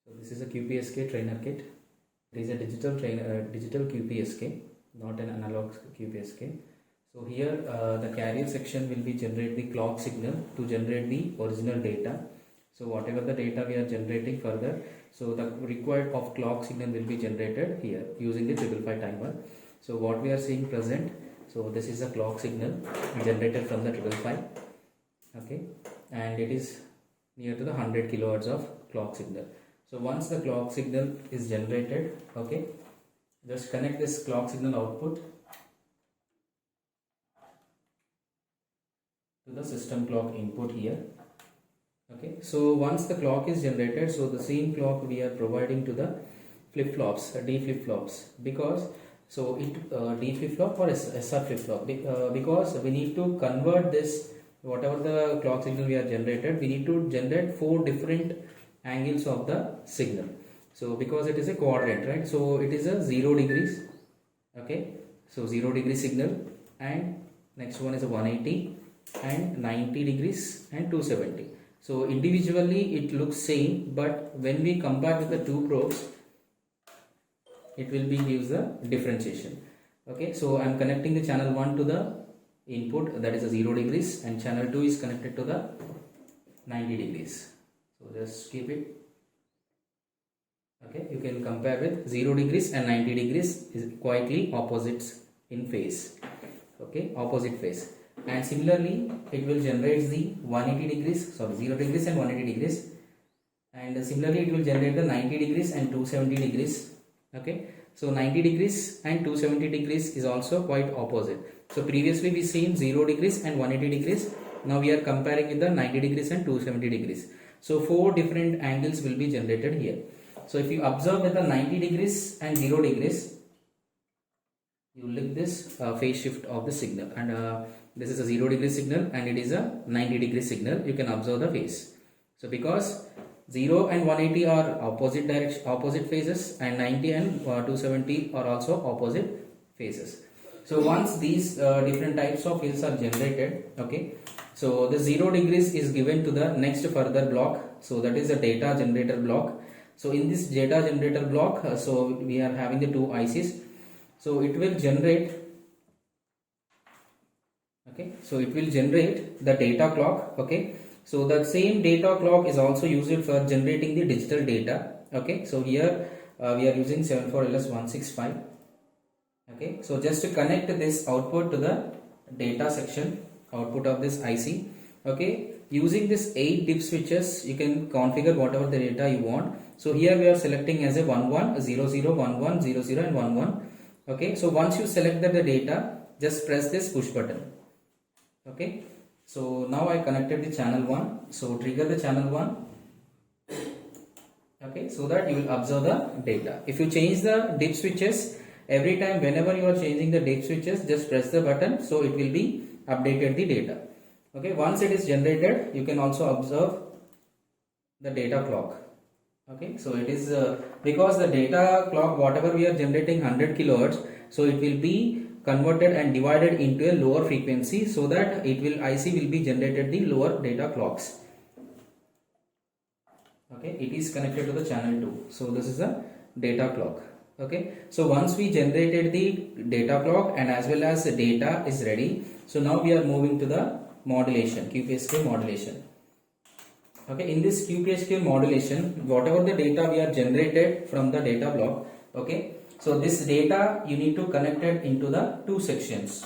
So this is a QPSK trainer kit. It is a digital QPSK, not an analog QPSK. So here the carrier section will be generate the clock signal to generate the original data. So whatever the data we are generating further, so the required of clock signal will be generated here using the 555 timer. So what we are seeing present, so this is a clock signal generated from the 555, okay, and it is near to the 100 kilohertz of clock signal. So once the clock signal is generated, okay, just connect this clock signal output to the system clock input here. Okay, so once the clock is generated, so the same clock we are providing to the flip-flops, D flip-flops, because so it D flip-flop or SR flip-flop, because we need to convert this, whatever the clock signal we are generated, we need to generate 4 different angles of the signal. So because it is a quadrant, right, so it is a 0 degrees, okay, so 0 degree signal, and next one is a 180 and 90 degrees and 270. So individually it looks same, but when we compare with the two probes, it will be gives the differentiation. Okay, so I am connecting the channel 1 to the input, that is a 0 degrees, and channel 2 is connected to the 90 degrees. So just keep it. Okay, you can compare with 0 degrees and 90 degrees is quietly opposites in phase. Okay, opposite phase. And similarly it will generate the 180 degrees, sorry, 0 degrees and 180 degrees, and similarly it will generate the 90 degrees and 270 degrees. Okay, so 90 degrees and 270 degrees is also quite opposite. So previously we seen 0 degrees and 180 degrees, now we are comparing with the 90 degrees and 270 degrees. So 4 different angles will be generated here. So if you observe with the 90 degrees and 0 degrees, you look this phase shift of the signal, and this is a 0 degree signal and it is a 90 degree signal. You can observe the phase. So because 0 and 180 are opposite direction, opposite phases, and 90 and 270 are also opposite phases. So once these different types of fields are generated, okay, so the 0 degrees is given to the next further block. So that is a data generator block. So in this data generator block, so we are having the two ICs. So it will generate, okay, so it will generate the data clock. Okay, so that same data clock is also used for generating the digital data. Okay, so here we are using 74LS165. okay, so just to connect this output to the data section output of this IC. Okay, using this 8 dip switches you can configure whatever the data you want. So here we are selecting as a 11 00 11 00 and 11. Okay, so once you select the data, just press this push button. Okay, so now I connected the channel 1, so trigger the channel 1. Okay, so that you will observe the data. If you change the dip switches, every time whenever you are changing the dip switches, just press the button, so it will be updated the data. Okay, once it is generated, you can also observe the data clock. Okay, so it is because the data clock whatever we are generating 100 kilohertz, so it will be converted and divided into a lower frequency, so that it will IC will be generated the lower data clocks. Okay, it is connected to the channel 2, so this is a data clock. Okay, so once we generated the data clock and as well as the data is ready, so now we are moving to the modulation, QPSK modulation. Okay, in this QPSK modulation, whatever the data we are generated from the data block, okay, so this data you need to connect it into the two sections.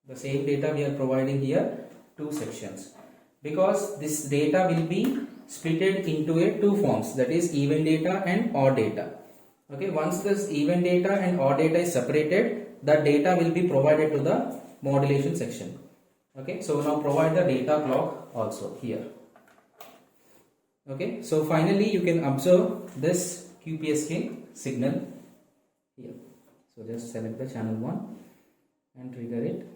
The same data we are providing here, two sections, because this data will be splitted into a two forms, that is even data and odd data. Okay, once this even data and odd data is separated, that data will be provided to the modulation section. Okay, so now provide the data clock also here. Okay, so finally you can observe this QPSK signal here. So just select the channel 1 and trigger it.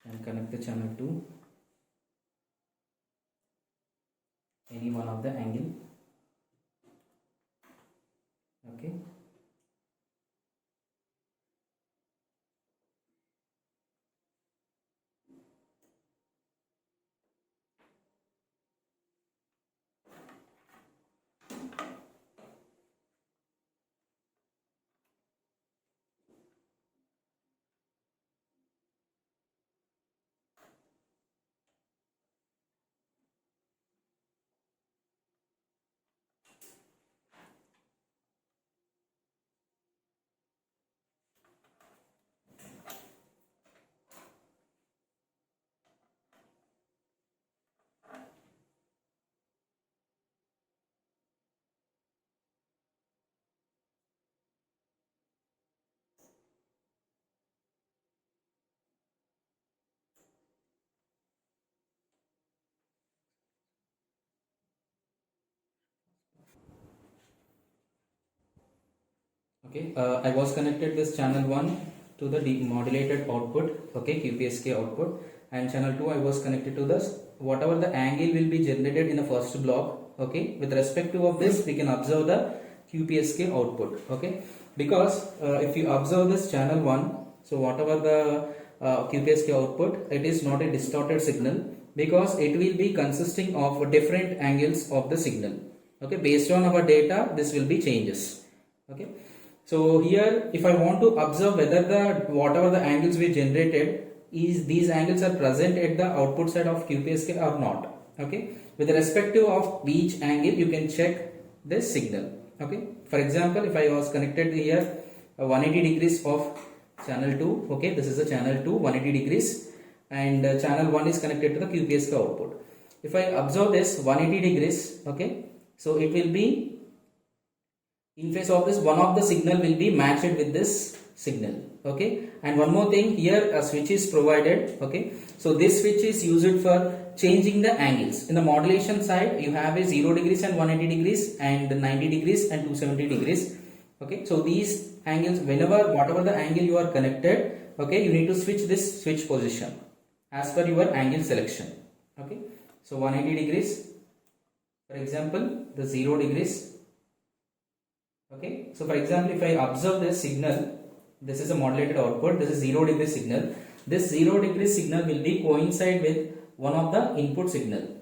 And connect the channel 2, any one of the angle. Okay. Okay, I was connected this channel 1 to the demodulated output, okay, QPSK output, and channel 2 I was connected to this, whatever the angle will be generated in the first block, okay, with respect to of this we can observe the QPSK output, okay, because if you observe this channel 1, so whatever the QPSK output, it is not a distorted signal because it will be consisting of different angles of the signal, okay, based on our data this will be changes, okay. So here if I want to observe whether the whatever the angles we generated is these angles are present at the output side of QPSK or not, okay, with respective of each angle you can check this signal, okay. For example, if I was connected here 180 degrees of channel 2, okay, this is the channel 2 180 degrees, and channel 1 is connected to the QPSK output. If I observe this 180 degrees, okay, so it will be in phase of this, one of the signal will be matched with this signal, okay. And one more thing, here a switch is provided, okay, so this switch is used for changing the angles. In the modulation side you have a 0 degrees and 180 degrees and 90 degrees and 270 degrees, okay. So these angles, whenever whatever the angle you are connected, okay, you need to switch this switch position as per your angle selection, okay. So 180 degrees, for example the 0 degrees, okay. So for example, if I observe this signal, this is a modulated output, this is 0 degree signal, this 0 degree signal will be coincide with one of the input signal,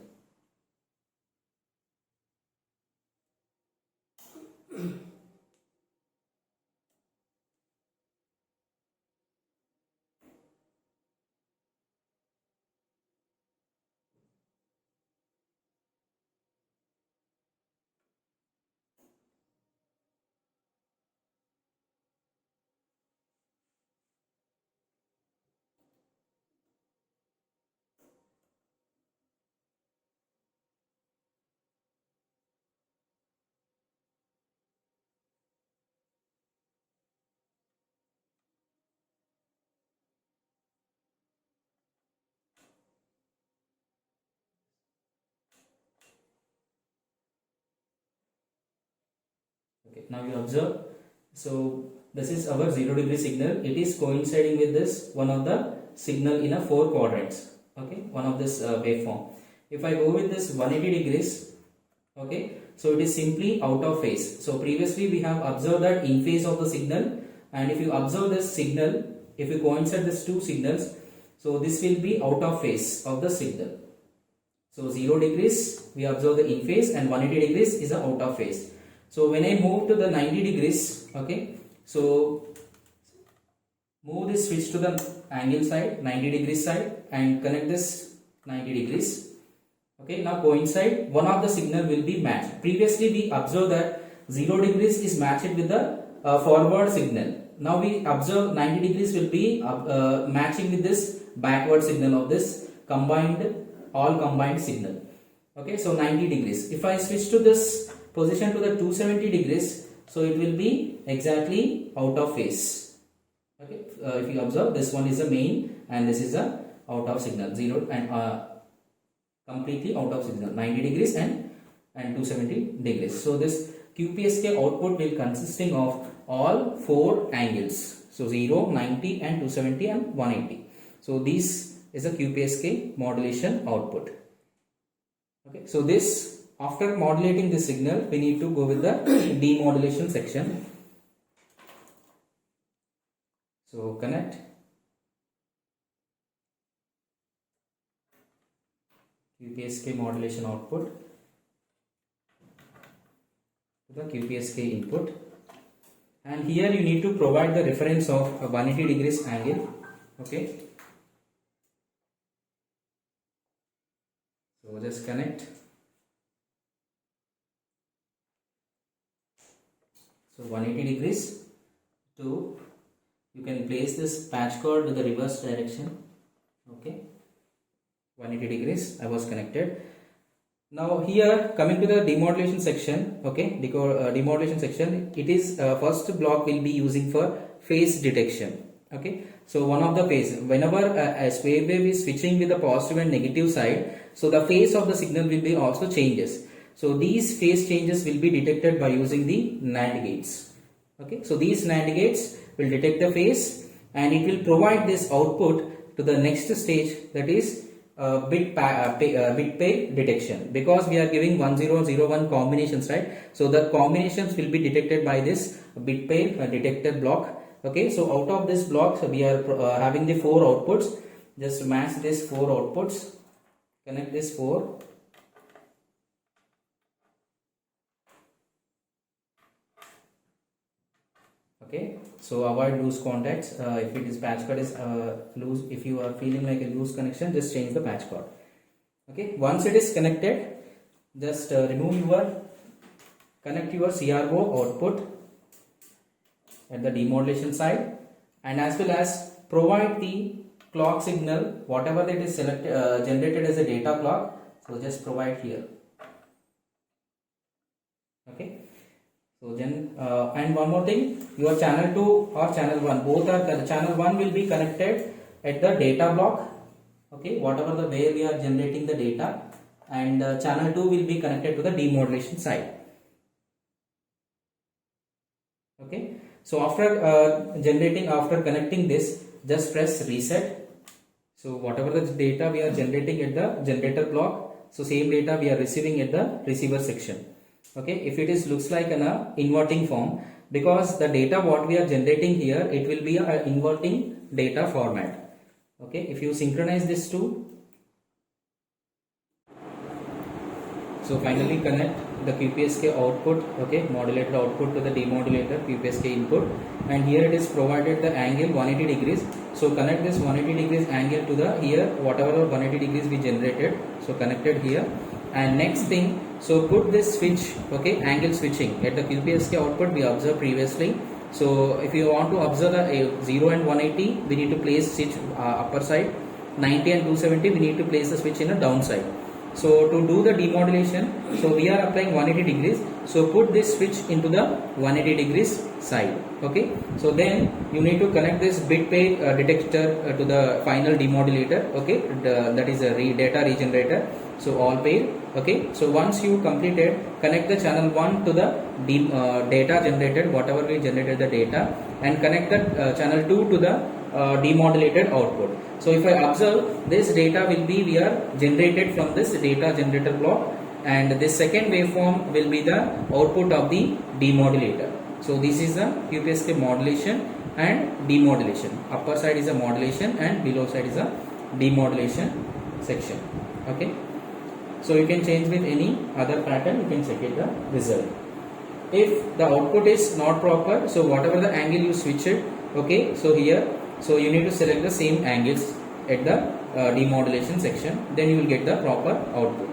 okay. Now you observe, so this is our 0 degree signal, it is coinciding with this one of the signal in a 4 quadrants, okay, one of this waveform. If I go with this 180 degrees, okay, so it is simply out of phase. So previously we have observed that in phase of the signal, and if you observe this signal, if you coincide these two signals, so this will be out of phase of the signal. So 0 degrees we observe the in phase and 180 degrees is a out of phase. So when I move to the 90 degrees, okay, so move this switch to the angle side, 90 degrees side, and connect this 90 degrees, okay. Now coincide, one of the signal will be matched. Previously we observed that 0 degrees is matched with the forward signal. Now we observe 90 degrees will be matching with this backward signal of this all combined signal, okay. So 90 degrees, if I switch to this position to the 270 degrees, so it will be exactly out of phase, okay. If you observe, this one is the main and this is a out of signal, 0 and completely out of signal, 90 degrees and 270 degrees. So this QPSK output will consisting of all 4 angles, so 0, 90 and 270 and 180. So this is a QPSK modulation output, okay. So this, after modulating the signal, we need to go with the demodulation section. So connect QPSK modulation output to the QPSK input, and here you need to provide the reference of a 180 degrees angle, okay. So just connect. So 180 degrees to, you can place this patch cord with the reverse direction, okay. 180 degrees I was connected. Now here coming to the demodulation section, okay, demodulation section, it is first block will be using for phase detection, okay. So one of the phase, whenever a wave is switching with the positive and negative side, so the phase of the signal will be also changes. So these phase changes will be detected by using the NAND gates, Okay, so these NAND gates will detect the phase and it will provide this output to the next stage, that is bit pair detection, because we are giving 1001 combinations, right? So the combinations will be detected by this bit pair detector block. Okay, so out of this block, so we are having the 4 outputs. Just match this 4 outputs, connect this 4. Okay, so avoid loose contacts. If it is patch cord is loose, if you are feeling like a loose connection, just change the patch cord. Okay, once it is connected, just connect your CRO output at the demodulation side, and as well as provide the clock signal, whatever that is generated as a data clock. So just provide here. Okay. So then, and one more thing, your channel 2 or channel 1, both are, channel 1 will be connected at the data block, okay, whatever the way we are generating the data, and channel 2 will be connected to the demodulation side. Okay, so after connecting this, just press reset. So whatever the data we are generating at the generator block, so same data we are receiving at the receiver section. Okay, if it is looks like an inverting form, because the data what we are generating here, it will be a inverting data format. Okay, if you synchronize this two, so finally connect the QPSK output, okay, modulator output to the demodulator QPSK input, and here it is provided the angle 180 degrees. So connect this 180 degrees angle to the here, whatever 180 degrees we generated, so connected here. And next thing, so put this switch, okay, angle switching at the QPSK output we observed previously. So if you want to observe the 0 and 180, we need to place switch upper side, 90 and 270 we need to place the switch in a downside. So to do the demodulation, so we are applying 180 degrees, so put this switch into the 180 degrees side. Okay, so then you need to connect this bit pair detector to the final demodulator, okay, that is a data regenerator. So all pair. Okay, so once you completed, connect the channel 1 to the data generated, whatever we generated the data, and connect the channel 2 to the demodulated output. So if I observe, this data will be we are generated from this data generator block, and this second waveform will be the output of the demodulator. So this is the QPSK modulation and demodulation. Upper side is a modulation and below side is a demodulation section. Okay, so you can change with any other pattern, you can check it the result. If the output is not proper, so whatever the angle you switch it, okay, so here, so you need to select the same angles at the demodulation section, then you will get the proper output.